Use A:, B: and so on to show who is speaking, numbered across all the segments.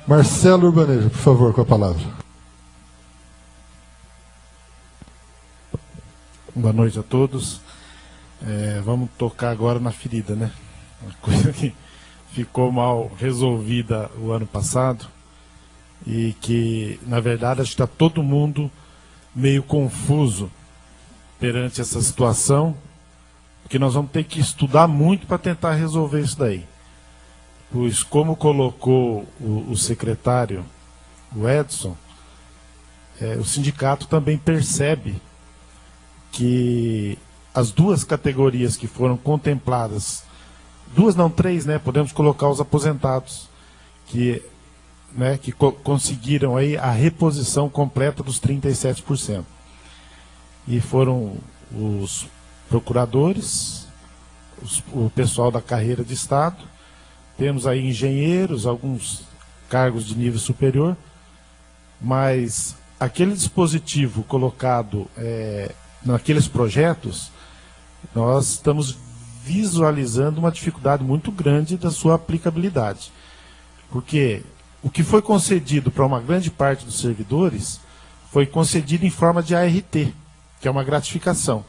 A: Marcelo Urbanejo, por favor, com a palavra.
B: Boa noite a todos. Vamos tocar agora na ferida, né? Uma coisa que ficou mal resolvida o ano passado e que, na verdade, acho que está todo mundo meio confuso perante essa situação, porque nós vamos ter que estudar muito para tentar resolver isso daí. Pois, como colocou o secretário, o Edson, o sindicato também percebe que as duas categorias que foram contempladas, duas não, três, né? Podemos colocar os aposentados, que conseguiram aí a reposição completa dos 37%. E foram os procuradores, o pessoal da carreira de Estado, temos aí engenheiros, alguns cargos de nível superior, mas aquele dispositivo colocado naqueles projetos, nós estamos visualizando uma dificuldade muito grande da sua aplicabilidade. Porque o que foi concedido para uma grande parte dos servidores foi concedido em forma de ART, que é uma gratificação,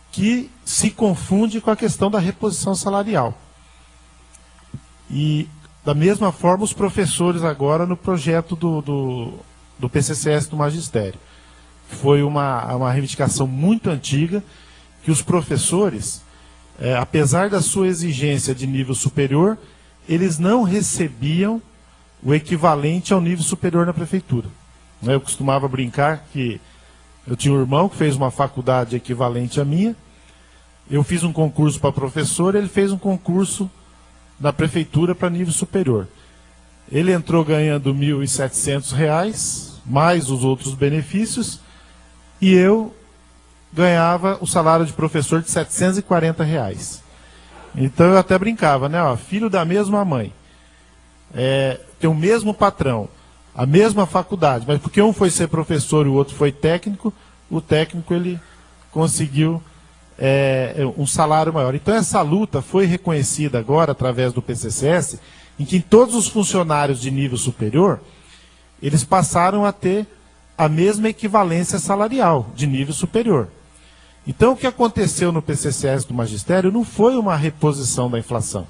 B: que se confunde com a questão da reposição salarial. E, da mesma forma, os professores agora no projeto do PCCS do Magistério. Foi uma reivindicação muito antiga, que os professores, apesar da sua exigência de nível superior, eles não recebiam o equivalente ao nível superior na prefeitura. Eu costumava brincar que eu tinha um irmão que fez uma faculdade equivalente à minha, eu fiz um concurso para professor, ele fez um concurso na prefeitura para nível superior. Ele entrou ganhando R$ 1.700, mais os outros benefícios, e eu ganhava o salário de professor de R$ 740. Então eu até brincava, né? Ó, filho da mesma mãe, tem o mesmo patrão, a mesma faculdade, mas porque um foi ser professor e o outro foi técnico, o técnico ele conseguiu um salário maior. Então essa luta foi reconhecida agora através do PCCS, em que todos os funcionários de nível superior, eles passaram a ter a mesma equivalência salarial de nível superior. Então o que aconteceu no PCCS do Magistério não foi uma reposição da inflação.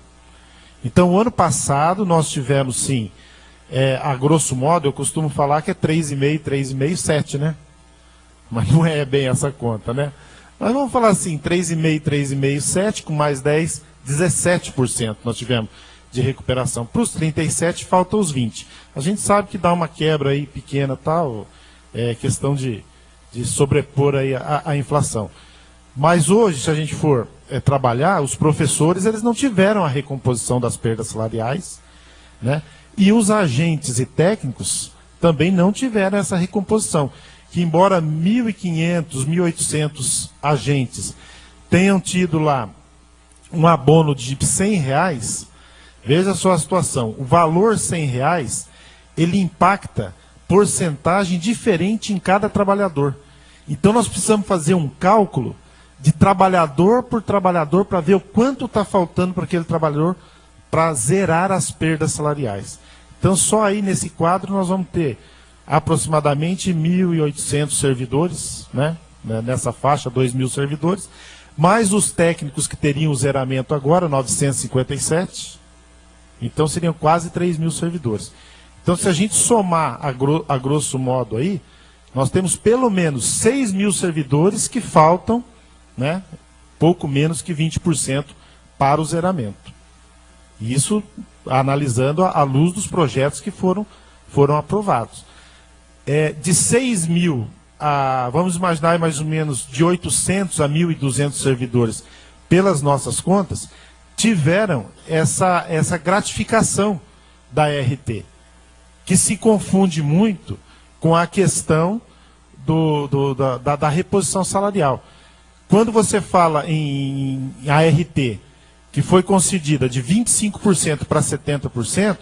B: Então o ano passado nós tivemos sim, a grosso modo, eu costumo falar que é 3,5, 7, né? Mas não é bem essa conta, né? Mas vamos falar assim, 3,5, 7, com mais 10, 17% nós tivemos de recuperação. Para os 37, faltam os 20. A gente sabe que dá uma quebra aí pequena, tal, questão de sobrepor aí a inflação. Mas hoje, se a gente for trabalhar, os professores eles não tiveram a recomposição das perdas salariais, né? E os agentes e técnicos também não tiveram essa recomposição. Que embora 1.500, 1.800 agentes tenham tido lá um abono de R$ 100, veja só a situação, o valor R$ 100, ele impacta porcentagem diferente em cada trabalhador. Então nós precisamos fazer um cálculo de trabalhador por trabalhador para ver o quanto está faltando para aquele trabalhador para zerar as perdas salariais. Então só aí nesse quadro nós vamos ter aproximadamente 1.800 servidores, né? Nessa faixa, 2.000 servidores, mais os técnicos que teriam o zeramento agora, 957, então seriam quase 3.000 servidores. Então se a gente somar a grosso modo aí, nós temos pelo menos 6.000 servidores que faltam, né? Pouco menos que 20% para o zeramento. Isso analisando à luz dos projetos que foram aprovados. De 6.000 a, vamos imaginar mais ou menos de 800 a 1.200 servidores, pelas nossas contas, tiveram essa gratificação da RT, que se confunde muito com a questão da reposição salarial. Quando você fala em ART, que foi concedida de 25% para 70%,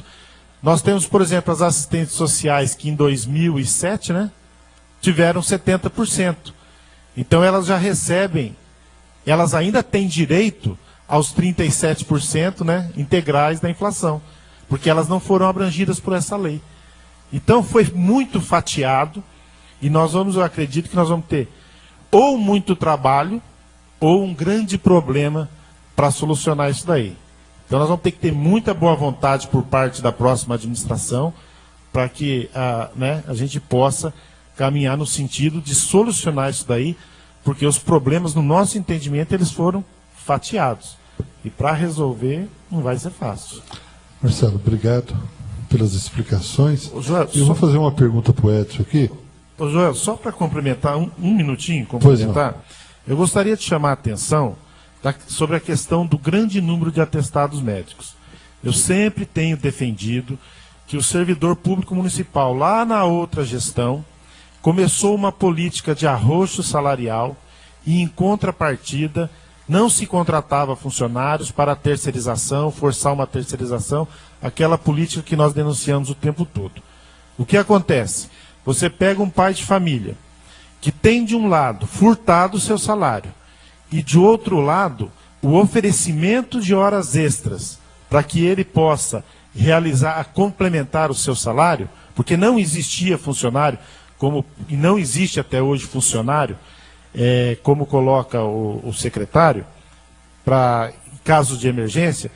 B: nós temos, por exemplo, as assistentes sociais que em 2007, né, tiveram 70%. Então elas já recebem, elas ainda têm direito aos 37%, né, integrais da inflação. porque elas não foram abrangidas por essa lei. Então foi muito fatiado, e eu acredito que nós vamos ter ou muito trabalho, ou um grande problema para solucionar isso daí. Então nós vamos ter que ter muita boa vontade por parte da próxima administração, para que a gente possa caminhar no sentido de solucionar isso daí, porque os problemas, no nosso entendimento, eles foram fatiados. E para resolver, não vai ser fácil.
A: Marcelo, obrigado pelas explicações.
B: Joel,
A: eu vou fazer uma pergunta para o Edson aqui.
B: Ô Joel, só para complementar, um minutinho, complementar, eu gostaria de chamar a atenção sobre a questão do grande número de atestados médicos. Eu sempre tenho defendido que o servidor público municipal, lá na outra gestão, começou uma política de arroxo salarial e, em contrapartida, não se contratava funcionários para terceirização, forçar uma terceirização, aquela política que nós denunciamos o tempo todo. O que acontece? Você pega um pai de família que tem, de um lado, furtado o seu salário, e, de outro lado, o oferecimento de horas extras para que ele possa complementar o seu salário, porque não existia funcionário, e não existe até hoje funcionário, como coloca o secretário, para casos de emergência,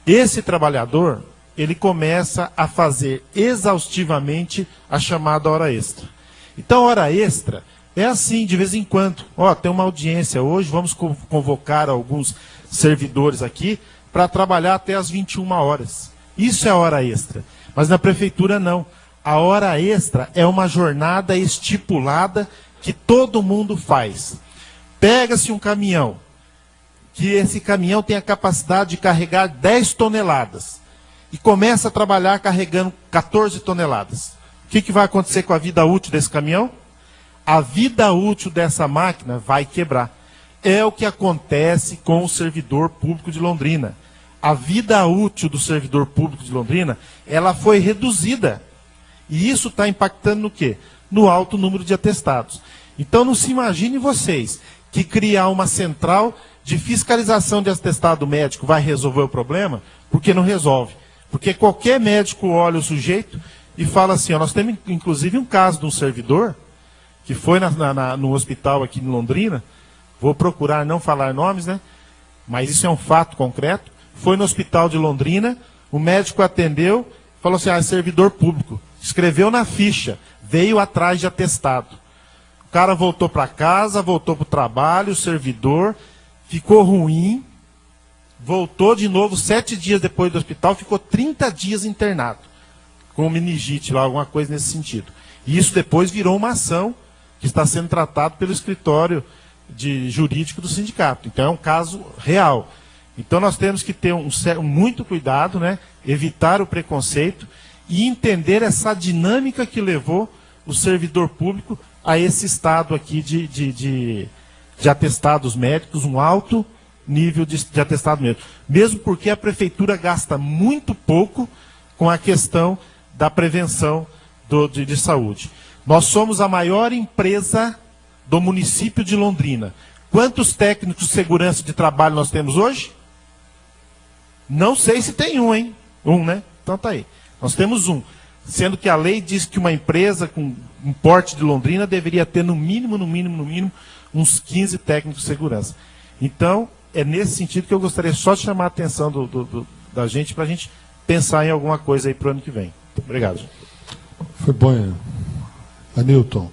B: esse trabalhador, ele começa a fazer exaustivamente a chamada hora extra. Então, hora extra é assim, de vez em quando. Tem uma audiência hoje, vamos convocar alguns servidores aqui para trabalhar até as 21 horas. Isso é hora extra. Mas na prefeitura não. A hora extra é uma jornada estipulada que todo mundo faz. Pega-se um caminhão, que esse caminhão tem a capacidade de carregar 10 toneladas, e começa a trabalhar carregando 14 toneladas. O que vai acontecer com a vida útil desse caminhão? A vida útil dessa máquina vai quebrar. É o que acontece com o servidor público de Londrina. A vida útil do servidor público de Londrina, ela foi reduzida. E isso está impactando no quê? No alto número de atestados. Então não se imagine vocês que criar uma central de fiscalização de atestado médico vai resolver o problema, porque não resolve. Porque qualquer médico olha o sujeito e fala assim, nós temos inclusive um caso de um servidor que foi no hospital aqui em Londrina, vou procurar não falar nomes, né? Mas isso é um fato concreto. Foi no hospital de Londrina, o médico atendeu, falou assim, é servidor público. Escreveu na ficha, veio atrás de atestado. O cara voltou para casa, voltou para o trabalho, o servidor, ficou ruim, voltou de novo 7 dias depois do hospital, ficou 30 dias internado, com meningite lá, alguma coisa nesse sentido. E isso depois virou uma ação que está sendo tratado pelo escritório jurídico do sindicato. Então é um caso real. Então nós temos que ter muito cuidado, né? Evitar o preconceito e entender essa dinâmica que levou o servidor público a esse estado aqui de atestados médicos, um alto nível de atestado médico. Mesmo porque a prefeitura gasta muito pouco com a questão da prevenção de saúde. Nós somos a maior empresa do município de Londrina. Quantos técnicos de segurança de trabalho nós temos hoje? Não sei se tem um, hein? Um, né? Então tá aí. Nós temos um. Sendo que a lei diz que uma empresa com um porte de Londrina deveria ter no mínimo, uns 15 técnicos de segurança. Então, é nesse sentido que eu gostaria só de chamar a atenção da gente, para a gente pensar em alguma coisa aí para o ano que vem. Obrigado.
A: Foi bom, Anilton.